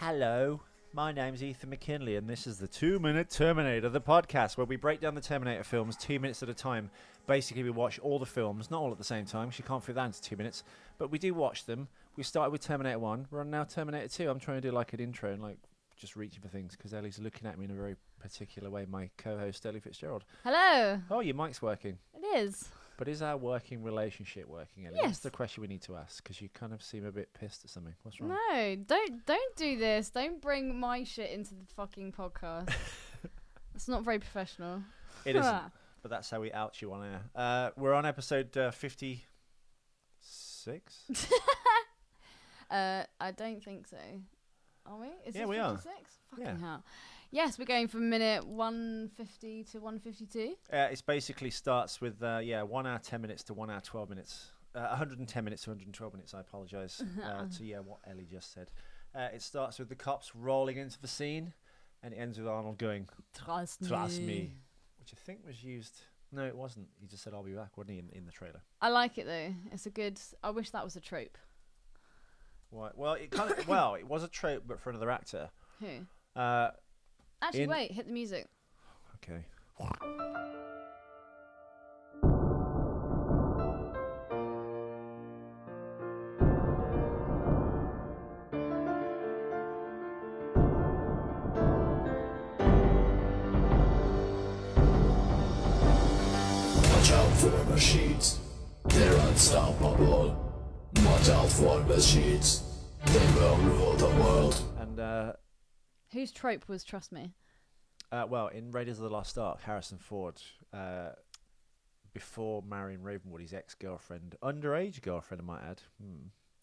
Hello, my name's Ethan McKinley, and this is the 2-Minute Terminator, the podcast where we break down the Terminator films 2 minutes at a time. Basically, we watch all the films, not all at the same time, 'cause you can't fit that into 2 minutes, but we do watch them. We started with Terminator 1, we're on now Terminator 2. I'm trying to do like an intro and like just reaching for things because Ellie's looking at me in a very particular way, my co-host Ellie Fitzgerald. Hello. Oh, your mic's working. It is. But is our working relationship working, Ellie? Yes. That's the question we need to ask, because you kind of seem a bit pissed at something. What's wrong? No, don't do this. Don't bring my shit into the fucking podcast. It's not very professional. It isn't, but that's how we out you on air. We're on episode 56? I don't think so. Are we? Is Yeah, it we are. 56? Fucking Yeah. hell. Yes, we're going from minute 150 to 152. It's basically starts with 1 hour 10 minutes to 1 hour 12 minutes. 110 minutes to 112 minutes. I apologise to what Ellie just said. It starts with the cops rolling into the scene, and it ends with Arnold going, Trust me, which I think was used. No, it wasn't. He just said, "I'll be back," wasn't he, in the trailer? I like it though. It's a good. I wish that was a trope. Right. Well, it kind of it was a trope, but for another actor. Who? Uh, Actually, wait. Hit the music. okay. Watch out for machines, they're unstoppable. Watch out for machines, they will rule the world. And Whose trope was trust me? well, in Raiders of the Lost Ark, Harrison Ford, before marrying Ravenwood, his ex-girlfriend, underage girlfriend, I might add.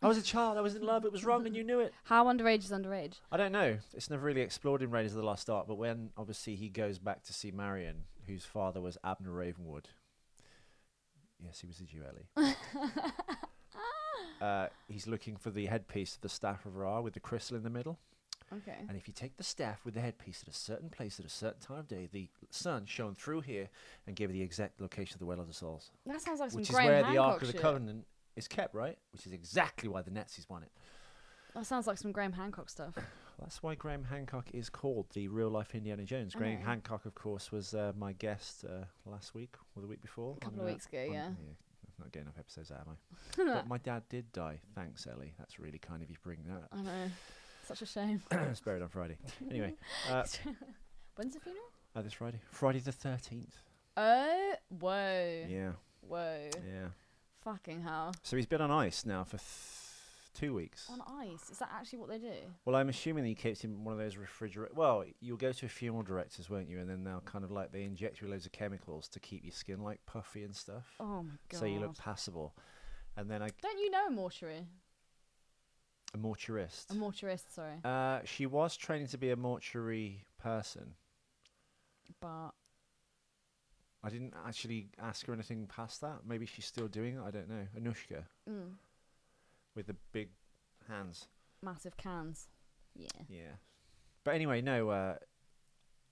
I was a child, I was in love, it was wrong, and you knew it. How underage is underage? I don't know. It's never really explored in Raiders of the Lost Ark, but when, obviously, he goes back to see Marion, whose father was Abner Ravenwood. Yes, he was a Jew, Ellie. He's looking for the headpiece of the Staff of Ra with the crystal in the middle. Okay. And if you take the staff with the headpiece at a certain place at a certain time of day, the sun shone through here and gave the exact location of the Well of the Souls. That sounds like some Which is Graham where Hancock the Ark of the shit. Covenant is kept, right? Which is exactly why the Nazis won it. That sounds like some Graham Hancock stuff. That's why Graham Hancock is called the real-life Indiana Jones. Graham Hancock, of course, was my guest last week or the week before. A couple of weeks ago, yeah. I'm not getting enough episodes out, am I? But my dad did die. Thanks, Ellie. That's really kind of you bringing that up. I know. Such a shame. It's buried on Friday. Anyway. When's the funeral? This Friday. Friday the 13th. Oh, whoa. Yeah. Whoa. Yeah. Fucking hell. So he's been on ice now for 2 weeks. On ice? Is that actually what they do? Well, I'm assuming that he keeps him in one of those refrigerator. Well, you'll go to a funeral directors, won't you? And then they'll kind of like they inject you with loads of chemicals to keep your skin like puffy and stuff. Oh my god. So you look passable. And then Don't you know a mortuary? a mortuarist. A mortuarist, sorry. She was training to be a mortuary person. But I didn't actually ask her anything past that. Maybe she's still doing it. I don't know. Anushka with the big hands. massive cans. Yeah. Yeah. But anyway, no.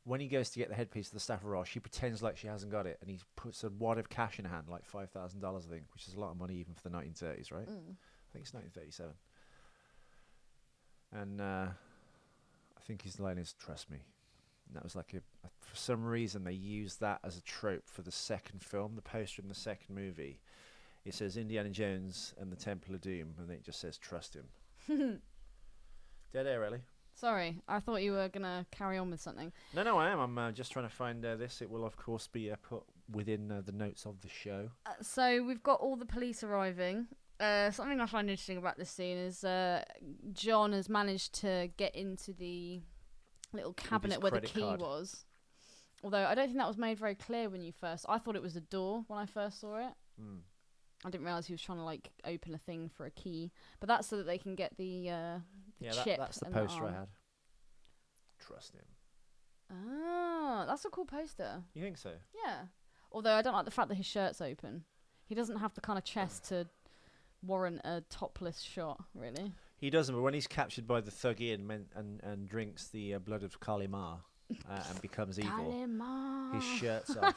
When he goes to get the headpiece of the Staff of Ra, she pretends like she hasn't got it, and he puts a wad of cash in her hand, like $5,000, I think, which is a lot of money even for the 1930s, right? I think it's 1937. And I think his line is "Trust me." And that was like for some reason they used that as a trope for the second film, the poster in the second movie. It says Indiana Jones and the Temple of Doom, and then it just says "Trust him." Dead air, really. Sorry, I thought you were gonna carry on with something. No, I am. I'm just trying to find this. It will, of course, be put within the notes of the show. So we've got all the police arriving. Something I find interesting about this scene is John has managed to get into the little cabinet where the key was. Although I don't think that was made very clear when you first. I thought it was a door when I first saw it. I didn't realise he was trying to like open a thing for a key, but that's so that they can get the chip. That's the and poster I arm. had. Trust him. Ah, that's a cool poster. You think so? Yeah. Although I don't like the fact that his shirt's open. He doesn't have the kind of chest to warrant a topless shot, really. He doesn't, but when he's captured by the Thuggee and drinks the blood of Kali Ma and becomes evil, Kalima. his shirt's off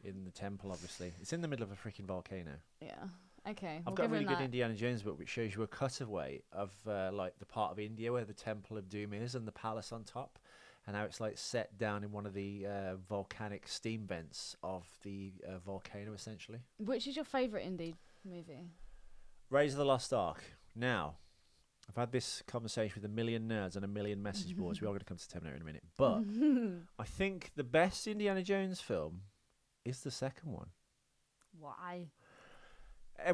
in the temple, obviously. It's in the middle of a freaking volcano. Yeah. Okay, I've got a really good Indiana Jones book which shows you a cutaway of like the part of India where the Temple of Doom is and the palace on top, and how it's like set down in one of the volcanic steam vents of the volcano, essentially. Which is your favourite indie movie? Raiders of the Lost Ark. Now, I've had this conversation with a million nerds and a million message boards. We are going to come to Terminator in a minute. But I think the best Indiana Jones film is the second one. Why?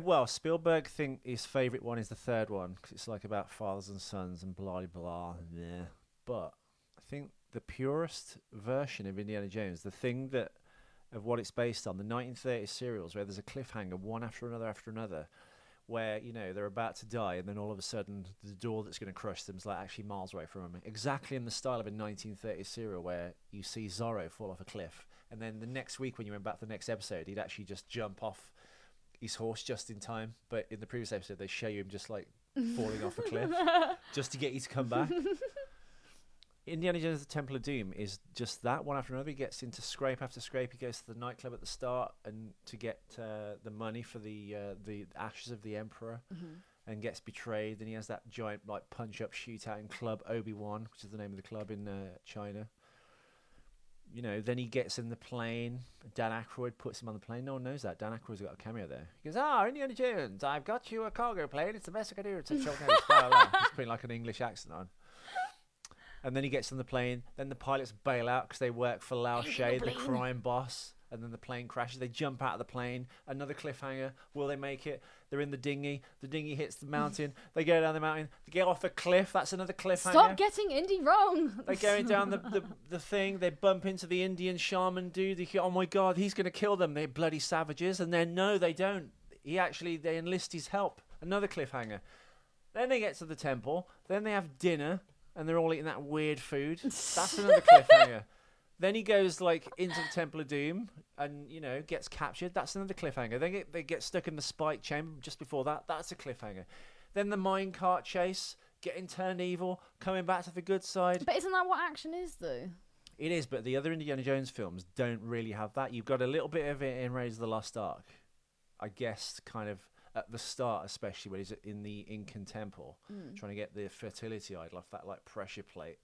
Well, Spielberg think his favourite one is the third one because it's like about fathers and sons and blah, blah, yeah. But I think the purest version of Indiana Jones, the thing that of what it's based on, the 1930s serials where there's a cliffhanger one after another, where, you know, they're about to die and then all of a sudden the door that's going to crush them is like actually miles away from them. Exactly in the style of a 1930s serial where you see Zorro fall off a cliff. And then the next week when you went back to the next episode, he'd actually just jump off his horse just in time. But in the previous episode, they show you him just like falling off a cliff just to get you to come back. Indiana Jones the Temple of Doom is just that one after another. He gets into scrape after scrape. He goes to the nightclub at the start and to get the money for the ashes of the Emperor, and gets betrayed. And he has that giant like punch-up shootout in Club Obi-Wan, which is the name of the club in China. You know, then he gets in the plane. Dan Aykroyd puts him on the plane. No one knows that. Dan Aykroyd's got a cameo there. He goes, Indiana Jones, I've got you a cargo plane. It's the best I can do. It's a He's putting like an English accent on. And then he gets on the plane. Then the pilots bail out because they work for Lao She, the crime boss. And then the plane crashes. They jump out of the plane. Another cliffhanger. Will they make it? They're in the dinghy. The dinghy hits the mountain. They go down the mountain. They get off a cliff. That's another cliffhanger. Stop getting indie wrong. They're going down the thing. They bump into the Indian shaman dude. They go, oh my God, he's going to kill them. They're bloody savages. And then, no, they don't. They enlist his help. Another cliffhanger. Then they get to the temple. Then they have dinner. And they're all eating that weird food. That's another cliffhanger. Then he goes like into the Temple of Doom and, you know, gets captured. That's another cliffhanger. They get stuck in the spike chamber just before that. That's a cliffhanger. Then the minecart chase, getting turned evil, coming back to the good side. But isn't that what action is, though? It is, but the other Indiana Jones films don't really have that. You've got a little bit of it in Raiders of the Lost Ark. I guess kind of at the start, especially when he's in the Incan temple, trying to get the fertility idol off that like pressure plate.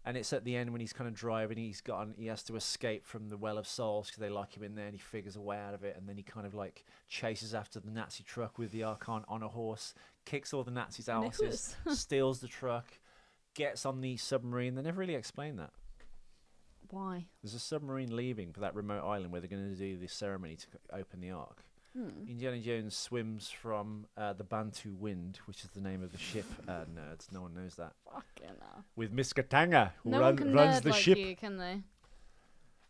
And it's at the end when he's kind of driving, he has to escape from the Well of Souls because they lock him in there, and he figures a way out of it, and then he kind of like chases after the Nazi truck with the Archon on a horse, kicks all the Nazis' asses, steals the truck, gets on the submarine. They never really explain that. Why? There's a submarine leaving for that remote island where they're going to do the ceremony to open the Ark. Indiana Jones swims from the Bantu Wind, which is the name of the ship. Nerds, no one knows that. Fucking hell. With Miss Katanga, who No one can runs nerd the like ship. you, can they?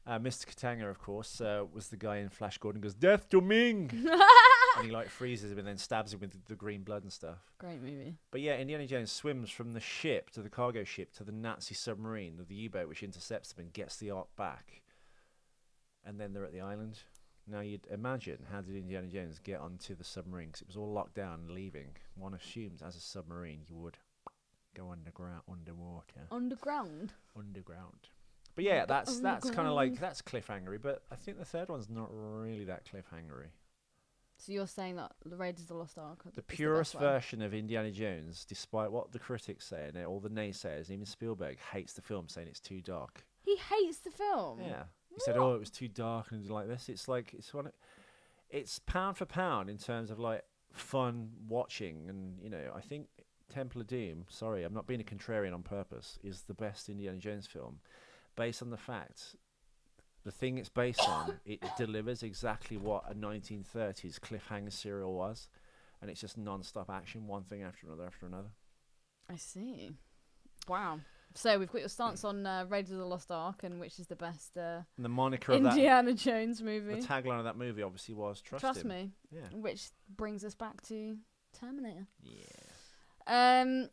Mr. Katanga, of course, was the guy in Flash Gordon. Goes, "Death to Ming," and he like freezes him and then stabs him with the green blood and stuff. Great movie. But yeah, Indiana Jones swims from the ship to the cargo ship to the Nazi submarine, the U-boat, which intercepts them and gets the Ark back. And then they're at the island. Now you'd imagine, how did Indiana Jones get onto the submarine? Because it was all locked down and leaving. One assumes as a submarine you would go underwater. Underground. But yeah, that's kind of like, that's cliffhangery. But I think the third one's not really that cliffhangery. So you're saying that the Raiders of the Lost Ark the purest version of Indiana Jones, despite what the critics say and all the naysayers, even Spielberg hates the film, saying it's too dark. He hates the film. Yeah. He said, "Oh, it was too dark and like this." It's like it's pound for pound in terms of like fun watching, and you know, I think Temple of Doom. Sorry, I'm not being a contrarian on purpose. Is the best Indiana Jones film, based on the fact, the thing it's based on, it delivers exactly what a 1930s cliffhanger serial was, and it's just non-stop action, one thing after another after another. I see. Wow. So we've got your stance on Raiders of the Lost Ark and which is the best and the moniker Indiana Jones movie. The tagline of that movie obviously was Trust me. Yeah. Which brings us back to Terminator. Yeah.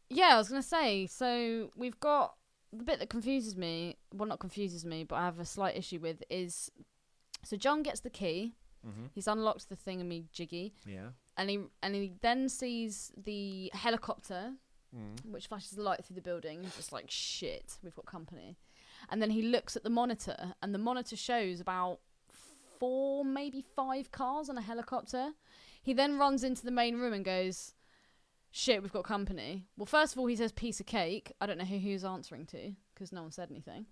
Yeah, I was going to say, so we've got the bit that confuses me, well, not confuses me, but I have a slight issue with is, so John gets the key, he's unlocked the thingamajiggy, and he then sees the helicopter, which flashes the light through the building. He's just like, shit, we've got company. And then he looks at the monitor, and the monitor shows about 4, maybe 5 cars and a helicopter. He then runs into the main room and goes, shit, we've got company. Well, first of all, he says piece of cake. I don't know who he was answering to because no one said anything.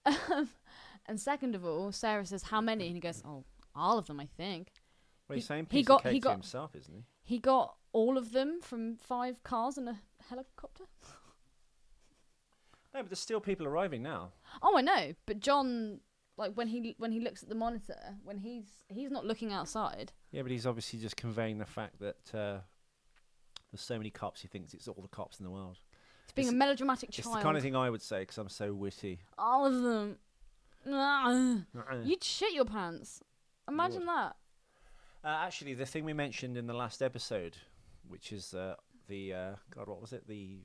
And second of all, Sarah says, how many? And he goes, oh, all of them, I think. Well, he's saying piece of cake to himself, isn't he? He got all of them from 5 cars and a helicopter. No, but there's still people arriving now. Oh, I know. But John, like when he looks at the monitor, when he's not looking outside. Yeah, but he's obviously just conveying the fact that there's so many cops. He thinks it's all the cops in the world. He's being a melodramatic child. It's the kind of thing I would say because I'm so witty. All of them. You'd shit your pants. Imagine that. Actually, the thing we mentioned in the last episode, which is God, what was it? The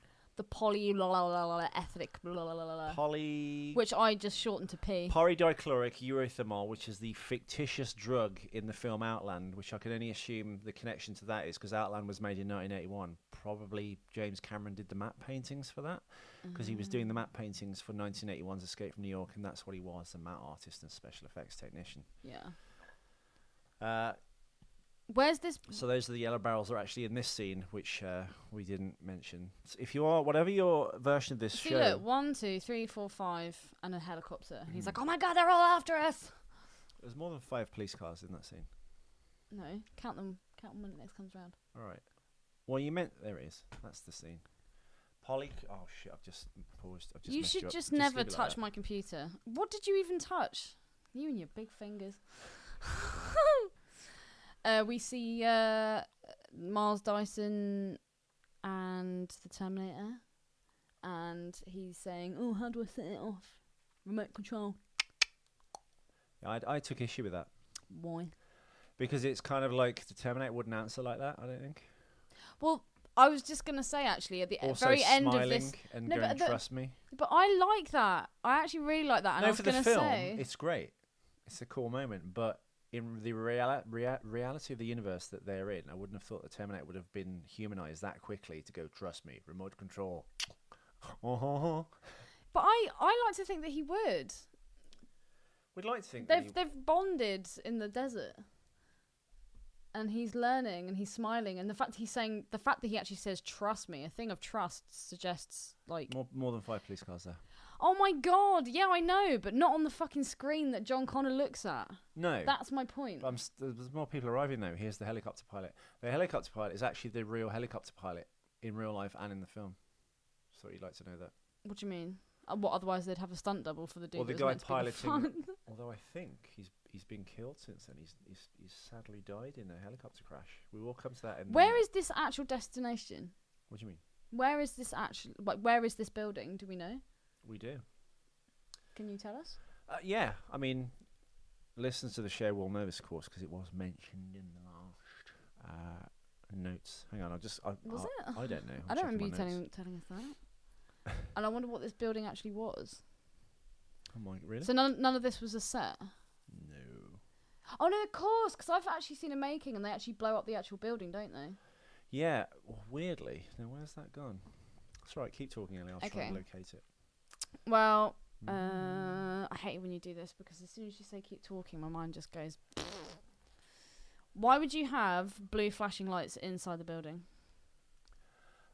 polyethylene, which I just shortened to P. Polydichloric urethymol, which is the fictitious drug in the film Outland, which I can only assume the connection to that is because Outland was made in 1981. Probably James Cameron did the matte paintings for that because he was doing the matte paintings for 1981's Escape from New York, and that's what he was, a matte artist and special effects technician. Yeah. Where's this? So those are the yellow barrels are actually in this scene, which we didn't mention. So if you are, whatever your version of this show... Look, 1, 2, 3, 4, 5, and a helicopter. He's like, oh my God, they're all after us. There's more than 5 police cars in that scene. No, count them when it next comes round. All right. Well, you meant... There it is. That's the scene. Oh, shit, I've just paused. You should just never touch my computer. What did you even touch? You and your big fingers. We see Miles Dyson and the Terminator, and he's saying, oh, how do I set it off? Remote control. Yeah, I took issue with that. Why? Because it's kind of like the Terminator wouldn't answer like that, I don't think. Well, I was just going to say, actually, at the very end of this... and going, trust me. But I like that. I actually really like that. And I was going to say... for the film, it's great. It's a cool moment, but... in the reality of the universe that they're in, I wouldn't have thought the Terminator would have been humanized that quickly to go, trust me, remote control. But I like to think that he would. We'd like to think they've bonded in the desert. And he's learning and he's smiling, and the fact that he actually says trust me, a thing of trust suggests like more than 5 police cars there. Oh my God, yeah, I know, but not on the fucking screen that John Connor looks at. No. That's my point. There's more people arriving though. Here's the helicopter pilot. The helicopter pilot is actually the real helicopter pilot in real life and in the film. So you'd like to know that. What do you mean? What, otherwise they'd have a stunt double for the dude. Well, the guy piloting, although I think he's been killed since then. He's sadly died in a helicopter crash. We will come to that. Where is this actual destination? What do you mean? Where is this actually? Like, where is this building? Do we know? We do. Can you tell us? Yeah, I mean, listeners to the show will know this, of course, because it was mentioned in the last notes. Hang on, Was it? I don't know. I don't remember you telling us that. And I wonder what this building actually was. Oh my, really? So none of this was a set? No. Oh no, of course, because I've actually seen a making, and they actually blow up the actual building, don't they? Yeah, weirdly. Now, where's that gone? That's right, keep talking, Ellie. I'll try and locate it. Well, I hate it when you do this, because as soon as you say keep talking, my mind just goes... Why would you have blue flashing lights inside the building?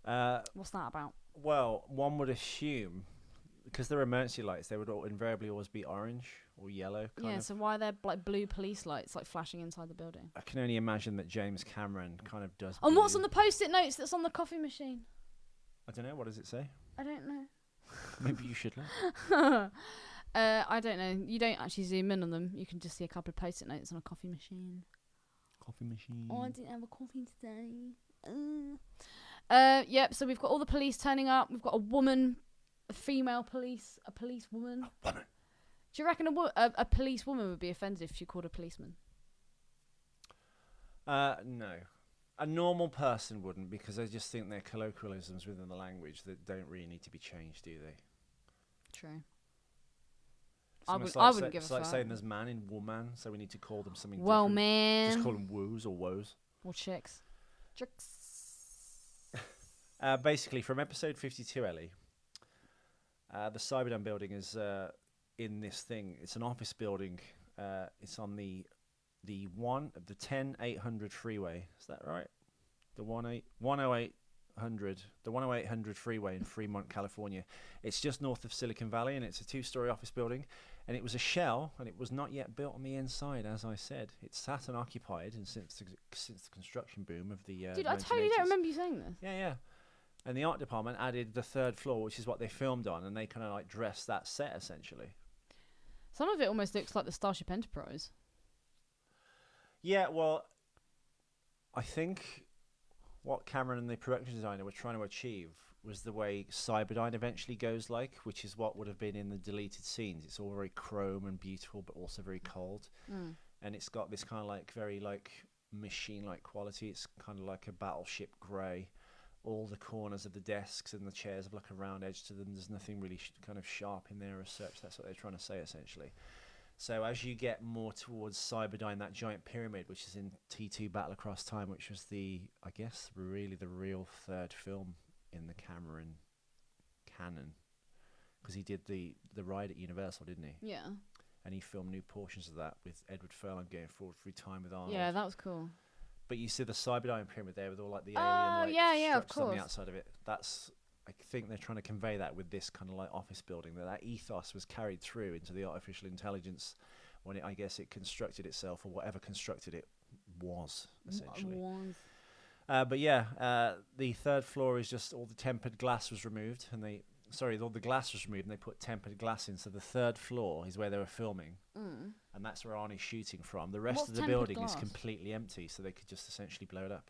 What's that about? Well, one would assume, because they're emergency lights, they would invariably always be orange or yellow. Kind of. So why are there like blue police lights like flashing inside the building? I can only imagine that James Cameron kind of does. And what's on the post-it notes that's on the coffee machine? I don't know. What does it say? I don't know. Maybe you should look. I don't know. You don't actually zoom in on them. You can just see a couple of post-it notes on a coffee machine. Coffee machine. Oh, I didn't have a coffee today. Yep, so we've got all the police turning up. We've got a woman, a female police, a police woman. A woman. Do you reckon a police woman would be offended if she called a policeman? No. A normal person wouldn't, because I just think they're colloquialisms within the language that don't really need to be changed, do they? True. I wouldn't give a fuck. It's like saying there's man in woman, so we need to call them something different. Well, man. Just call them woos or woes. Or chicks. Chicks. Basically, from episode 52, Ellie, the Cyberdine building is in this thing. It's an office building. It's on the the 10800 freeway. Is that right? The 10800, the 10800 freeway in Fremont, California. It's just north of Silicon Valley, and it's a 2-story office building. And it was a shell, and it was not yet built on the inside, as I said. It's sat unoccupied, and since the construction boom of the Dude, I totally 1980s. don't remember you saying this. Yeah. And the art department added the 3rd floor, which is what they filmed on, and they kind of like dressed that set essentially. Some of it almost looks like the Starship Enterprise. Yeah, well, I think what Cameron and the production designer were trying to achieve was the way Cyberdine eventually goes like, which is what would have been in the deleted scenes. It's all very chrome and beautiful, but also very cold. And it's got this kind of like very like machine-like quality. It's kind of like a battleship grey. All the corners of the desks and the chairs have like a round edge to them. There's nothing really kind of sharp in there as such. That's what they're trying to say essentially. So as you get more towards Cyberdine, that giant pyramid, which is in T2 Battle Across Time, which was I guess really the real 3rd film in the Cameron canon, because he did the ride at Universal, didn't he? Yeah. And he filmed new portions of that with Edward Furlong going forward through time with Arnold. Yeah, that was cool. But you see the Cyberdine pyramid there with all like the Oh, alien yeah, of structures on the course. outside of it. That's, I think they're trying to convey that with this kind of like office building, that ethos was carried through into the artificial intelligence when I guess it constructed itself, or whatever constructed it was essentially. But yeah, the 3rd floor is just all the tempered glass was removed, and all the glass was removed, and they put tempered glass in. So the 3rd floor is where they were filming, and that's where Arnie's shooting from. The rest of the building is completely empty, so they could just essentially blow it up.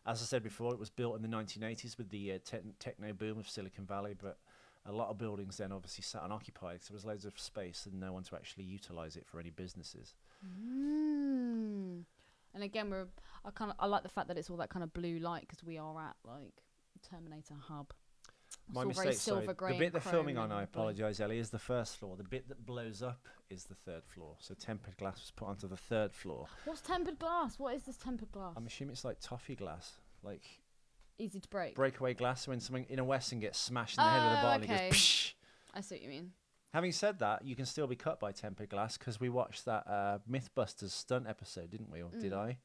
As I said before, it was built in the 1980s with the techno boom of Silicon Valley, but a lot of buildings then obviously sat unoccupied, so there was loads of space and no one to actually utilize it for any businesses. And again, I like the fact that it's all that kind of blue light, because we are at like Terminator hub. My mistake, sorry. The bit they're filming on, I apologise, Ellie, is the 1st floor. The bit that blows up is the 3rd floor. So tempered glass was put onto the 3rd floor. What's tempered glass? What is this tempered glass? I'm assuming it's like toffee glass, like easy to break. Breakaway glass. When something in a Western gets smashed in the head with a bottle, it goes psh. I see what you mean. Having said that, you can still be cut by tempered glass, because we watched that Mythbusters stunt episode, didn't we? Or did I?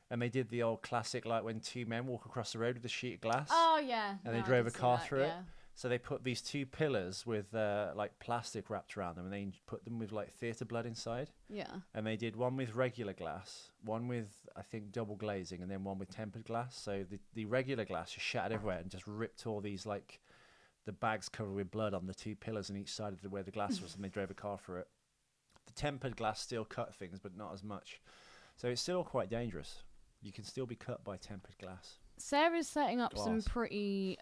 And they did the old classic, like when 2 men walk across the road with a sheet of glass. Oh, yeah. And they drove a car through it. So they put these 2 pillars with like plastic wrapped around them, and they put them with like theatre blood inside. Yeah. And they did one with regular glass, one with, I think, double glazing, and then one with tempered glass. So the regular glass just shattered everywhere and just ripped all these, like, the bags covered with blood on the 2 pillars on each side of where the glass was, and they drove a car through it. The tempered glass still cut things, but not as much. So it's still quite dangerous. You can still be cut by tempered glass. Sarah's setting up some pretty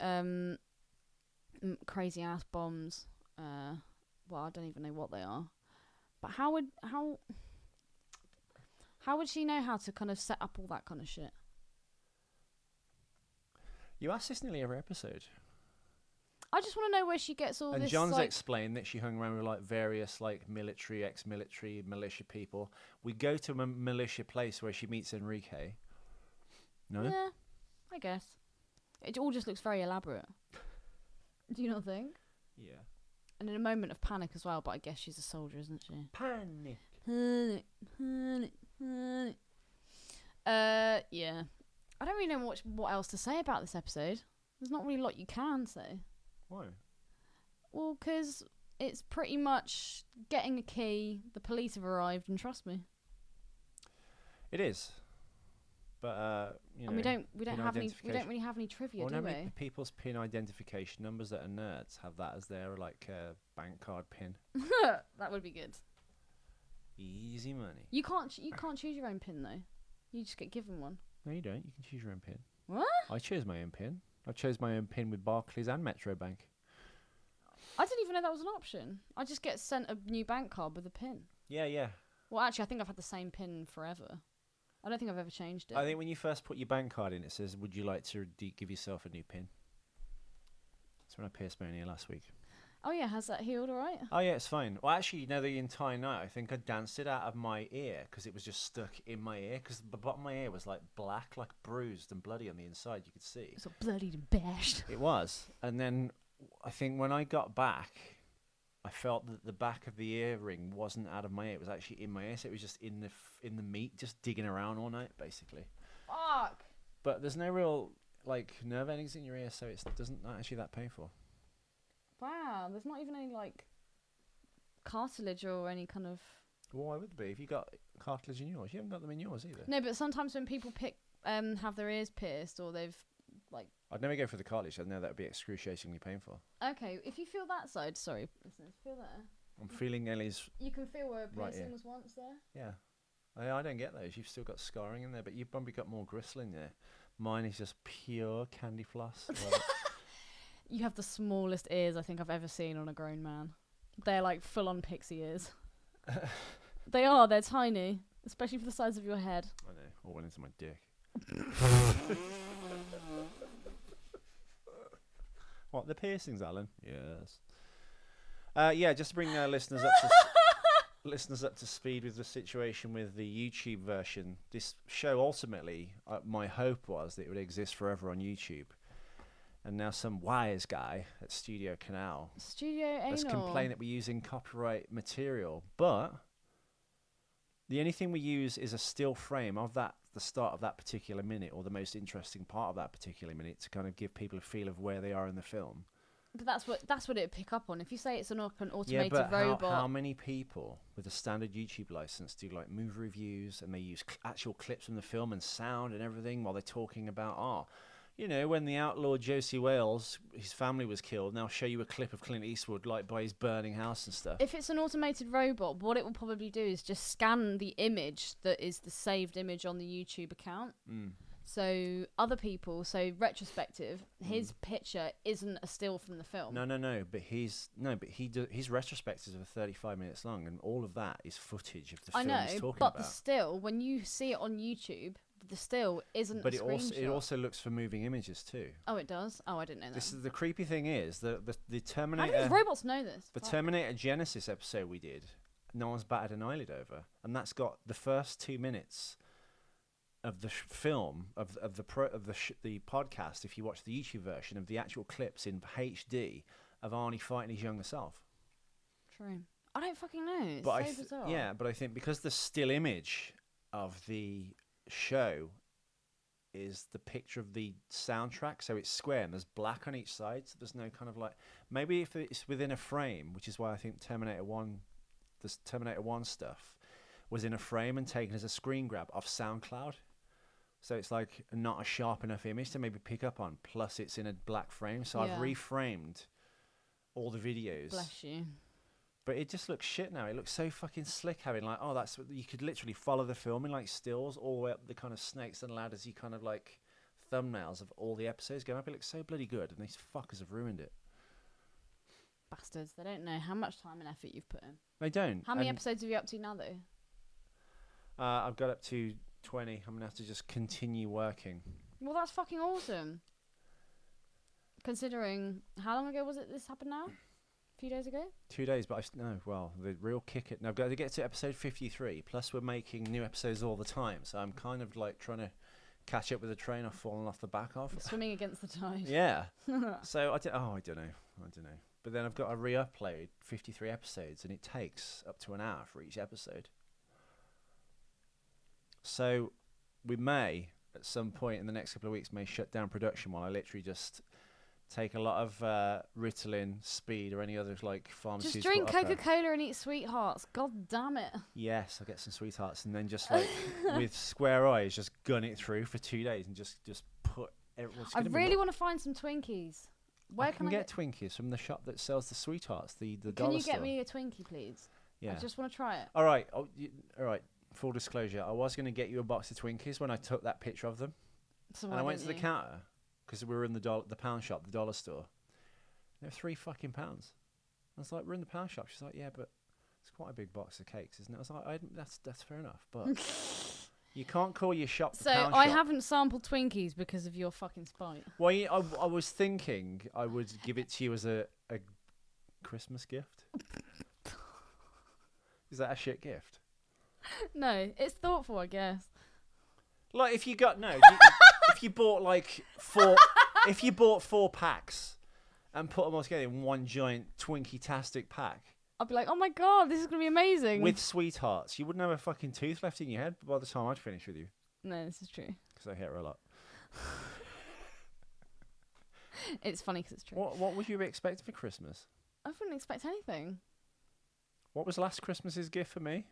crazy ass bombs. Well, I don't even know what they are. But how would she know how to kind of set up all that kind of shit? You ask this nearly every episode. I just want to know where she gets all and this. And John's like, explained that she hung around with like various like military, ex-military, militia people. We go to a militia place where she meets Enrique. No? Yeah, I guess. It all just looks very elaborate. Do you not think? Yeah. And in a moment of panic as well, but I guess she's a soldier, isn't she? Panic. Yeah. I don't really know what else to say about this episode. There's not really a lot you can say. Why? Well, because it's pretty much getting a key, the police have arrived, and trust me. It is. But you know, and we don't really have any trivia, do we? People's PIN identification numbers that are nerds have that as their like bank card PIN. That would be good. Easy money. You can't choose your own PIN though. You just get given one. No, you don't. You can choose your own PIN. What? I chose my own PIN. I chose my own PIN with Barclays and Metro Bank. I didn't even know that was an option. I just get sent a new bank card with a PIN. Yeah. Well, actually, I think I've had the same PIN forever. I don't think I've ever changed it. I think when you first put your bank card in, it says, "Would you like to give yourself a new PIN?" That's when I pierced my ear last week. Oh yeah, has that healed all right? Oh yeah, it's fine. Well, actually, the entire night, I think I danced it out of my ear because it was just stuck in my ear. Because the bottom of my ear was like black, like bruised and bloody on the inside. You could see. It's all bloodied and bashed. It was, and then I think when I got back, I felt that the back of the earring wasn't out of my ear. It was actually in my ear. So it was just in the meat, just digging around all night, basically. Fuck. But there's no real like nerve endings in your ear, so it doesn't not actually that painful. Wow, there's not even any like cartilage or any kind of. Well, why would there be? If you got cartilage in yours, you haven't got them in yours either. No, but sometimes when people have their ears pierced or they've like. I'd never go for the cartilage. I know that would be excruciatingly painful. Okay, if you feel that side, sorry, listeners, feel there. I'm feeling Ellie's. You can feel where a Right piercing ear. was once there. Yeah. I don't get those. You've still got scarring in there, but you've probably got more gristle in there. Mine is just pure candy floss. You have the smallest ears I think I've ever seen on a grown man. They're like full-on pixie ears. They are. They're tiny, especially for the size of your head. I know. All went into my dick. What, the piercings, Alan? Yes. Yeah, just to bring listeners up to listeners up to speed with the situation with the YouTube version. This show ultimately, my hope was that it would exist forever on YouTube. And now some wise guy at Studio Canal has complained that we're using copyright material, but the only thing we use is a still frame of the start of that particular minute, or the most interesting part of that particular minute, to kind of give people a feel of where they are in the film. But that's what it would pick up on. If you say it's an automated but robot. How many people with a standard YouTube license do like movie reviews and they use actual clips from the film and sound and everything while they're talking about, when the outlaw Josie Wales, his family was killed, and I'll show you a clip of Clint Eastwood like by his burning house and stuff. If it's an automated robot, what it will probably do is just scan the image that is the saved image on the YouTube account. So other people, retrospective, his picture isn't a still from the film. No. But his retrospectives are 35 minutes long, and all of that is footage of the film he's talking about. But the still, when you see it on YouTube, the still isn't. But it also looks for moving images too. Oh, it does. Oh, I didn't know that. This is the creepy thing is the Terminator. How do these robots know this? The Terminator Genesis episode we did, no one's batted an eyelid over, and that's got the first 2 minutes of the film of the podcast. If you watch the YouTube version of the actual clips in HD of Arnie fighting his younger self. True. I don't fucking know. It's so bizarre. Yeah, but I think because the still image of the show is the picture of the soundtrack, so it's square and there's black on each side, so there's no kind of like, maybe if it's within a frame, which is why I think Terminator 1 stuff was in a frame and taken as a screen grab off SoundCloud, so it's like not a sharp enough image to maybe pick up on, plus it's in a black frame, so I've reframed all the videos. Bless you. But it just looks shit now. It looks so fucking slick, having like, that's what you could literally follow the film in like stills all the way up the kind of snakes and ladders, you kind of like thumbnails of all the episodes going up. It looks so bloody good, and these fuckers have ruined it. Bastards! They don't know how much time and effort you've put in. They don't. How many episodes are you up to now, though? I've got up to 20. I'm gonna have to just continue working. Well, that's fucking awesome. Considering how long ago was it this happened now? A few days ago? 2 days, but the real kick it. Now I've got to get to episode 53. Plus, we're making new episodes all the time, so I'm kind of like trying to catch up with the train I've fallen off the back of. Swimming against the tide. Yeah. So I don't know. But then I've got to re-upload 53 episodes, and it takes up to an hour for each episode. So we may, at some point in the next couple of weeks, shut down production while I literally just take a lot of Ritalin, Speed, or any other like pharmaceutical. Just drink Coca-Cola and eat Sweethearts. God damn it. Yes, I'll get some Sweethearts, and then just like with square eyes, just gun it through for 2 days and just put. I really want to find some Twinkies. Where can I get Twinkies from the shop that sells the Sweethearts, the dollar store? Can you get me a Twinkie, please? Yeah. I just want to try it. All right. All right. Full disclosure, I was going to get you a box of Twinkies when I took that picture of them. So and I went to the counter because we were in the pound shop, the dollar store. They were £3 I was like, we're in the pound shop. She's like, yeah, but it's quite a big box of cakes, isn't it? I was like, that's fair enough, but you can't call your shop the pound I shop. haven't sampled Twinkies because of your fucking spite. Well, I was thinking I would give it to you as a Christmas gift. Is that a shit gift? No, it's thoughtful, I guess. Like if you bought like 4 packs and put them all together in one giant Twinkie-tastic pack. I'd be like, oh my god, this is going to be amazing. With sweethearts. You wouldn't have a fucking tooth left in your head by the time I'd finish with you. No, this is true. Because I hate her a lot. It's funny because it's true. What would you be expecting for Christmas? I wouldn't expect anything. What was last Christmas's gift for me?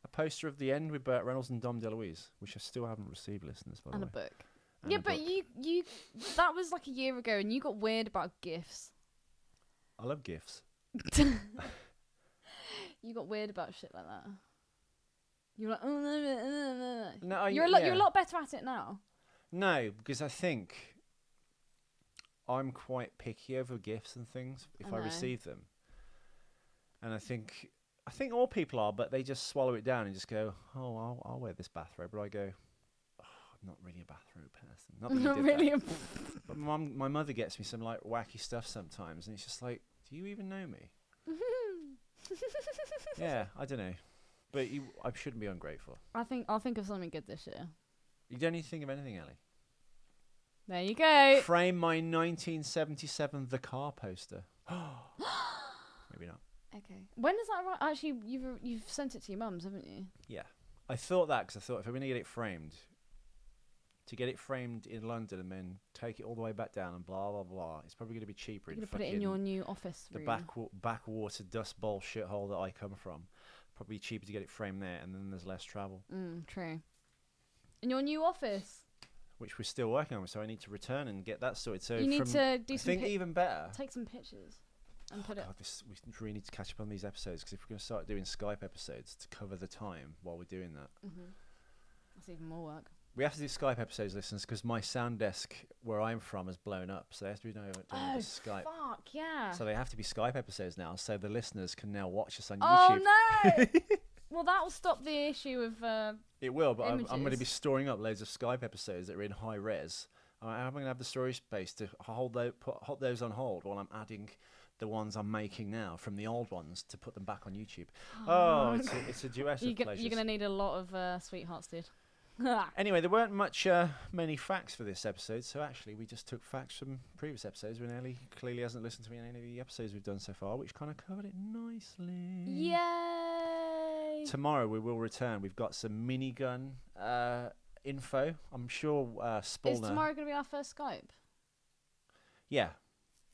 A poster of The End with Burt Reynolds and Dom DeLuise, which I still haven't received, listeners, by the way. And a book. And yeah, a but book. you that was like a year ago and you got weird about gifts. I love gifts. You got weird about shit like that. You're like, No, you're a lot better at it now. No, because I think I'm quite picky over gifts and things if I receive them. And I think all people are, but they just swallow it down and just go, oh, I'll wear this bathrobe. But I go, oh, I'm not really a bathrobe person. Not, that Not really. But my mother gets me some like wacky stuff sometimes, and it's just like, do you even know me? Yeah, I don't know. But I shouldn't be ungrateful. I'll think of something good this year. You don't need to think of anything, Ellie. There you go. Frame my 1977 The Car poster. Maybe not. Okay. When is that right? Actually, you've sent it to your mum's, haven't you? Yeah. I thought that because I thought if I'm going to get it framed, to get it framed in London and then take it all the way back down and blah, blah, blah, it's probably going to be cheaper. You're going to put it in your new office room. The backwater dust bowl shithole that I come from. Probably cheaper to get it framed there, and then there's less travel. True. In your new office. Which we're still working on, so I need to return and get that sorted. So you need to do some. I think even better. Take some pictures and put God, we really need to catch up on these episodes because if we're going to start doing Skype episodes to cover the time while we're doing that, that's even more work. we have to do Skype episodes, listeners, because my sound desk where I'm from has blown up, so they have to be doing Skype. Fuck yeah! So they have to be Skype episodes now, so the listeners can now watch us on YouTube. Oh no! Well, that will stop the issue of. It will, but I'm going to images. be storing up loads of Skype episodes that are in high res. I'm going to have the storage space to put those on hold while I'm adding the ones I'm making now from the old ones to put them back on YouTube. Oh, it's a duet of pleasures. You're going to need a lot of sweethearts, dude. Anyway, there weren't many facts for this episode, so actually we just took facts from previous episodes when Ellie clearly hasn't listened to any of the episodes we've done so far, which kind of covered it nicely. Yay! Tomorrow we will return. We've got some minigun info. I'm sure Spallner... Is tomorrow going to be our first Skype? Yeah.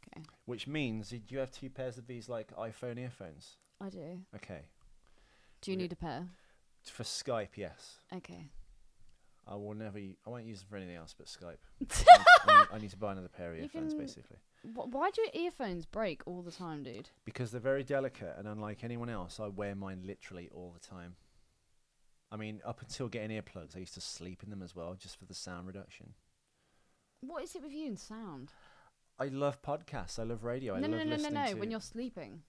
Okay. Which means, do you have 2 pairs of these like iPhone earphones? I do. Okay. Do you need a pair? For Skype, yes. Okay. I won't use them for anything else but Skype. I need to buy another pair of earphones, basically. Why do your earphones break all the time, dude? Because they're very delicate, and unlike anyone else, I wear mine literally all the time. I mean, up until getting earplugs, I used to sleep in them as well, just for the sound reduction. What is it with you and sound? I love podcasts. I love radio. I love listening No. to... When you're sleeping.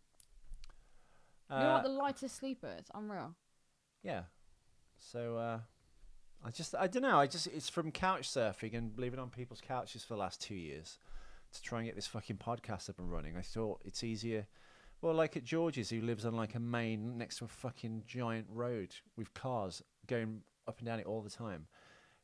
You're like the lightest sleeper. It's unreal. Yeah. So, I don't know. It's from couch surfing and living on people's couches for the last 2 years to try and get this fucking podcast up and running. I thought it's easier. Well, like at George's, who lives on like a main next to a fucking giant road with cars going up and down it all the time.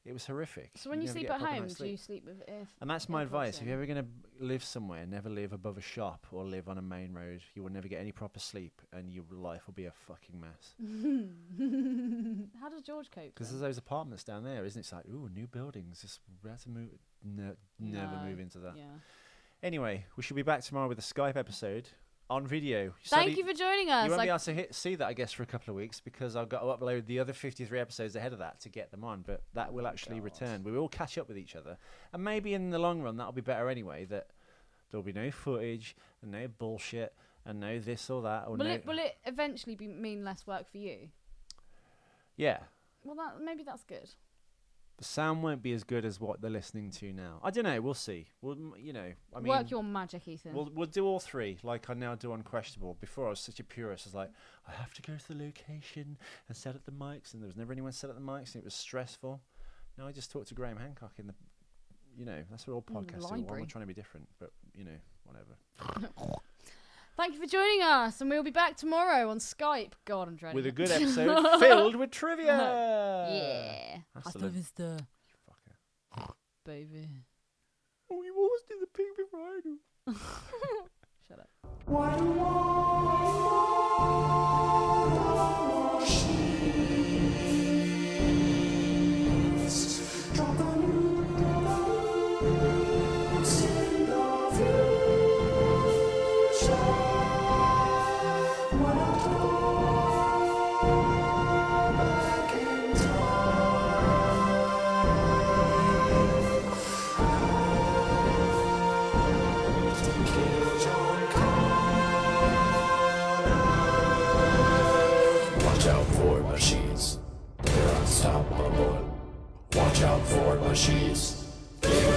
It was horrific. So when you sleep at home, do you sleep with earplugs? And that's my advice. If you're ever going to live somewhere, never live above a shop or live on a main road. You will never get any proper sleep and your life will be a fucking mess. How does George cope? Because there's those apartments down there, isn't it? It's like, ooh, new buildings. Just we have to move. Never move into that. Yeah. Anyway, we should be back tomorrow with a Skype episode on video. Thank you for joining us. You won't be able to see that, I guess, for a couple of weeks because I've got to upload the other 53 episodes ahead of that to get them on. But that will actually return. We will catch up with each other, and maybe in the long run that'll be better anyway. That there'll be no footage and no bullshit and no this or that. Or will it eventually mean less work for you? Yeah. Well, maybe that's good. The sound won't be as good as what they're listening to now. I don't know. We'll see. I mean, work your magic, Ethan. We'll do all 3, like I now do Unquestionable. Before I was such a purist, I was like, I have to go to the location and set up the mics, and there was never anyone set up the mics, and it was stressful. Now I just talk to Graham Hancock in the, that's what all podcasts do. I'm not trying to be different, but whatever. Thank you for joining us, and we'll be back tomorrow on Skype. God, I'm dreading with it. a good episode filled with trivia. Yeah. Hasta la vista, fucker. baby. Oh, you always do the pig before I do. Watch out for machines, they're unstoppable. Watch out for machines, they're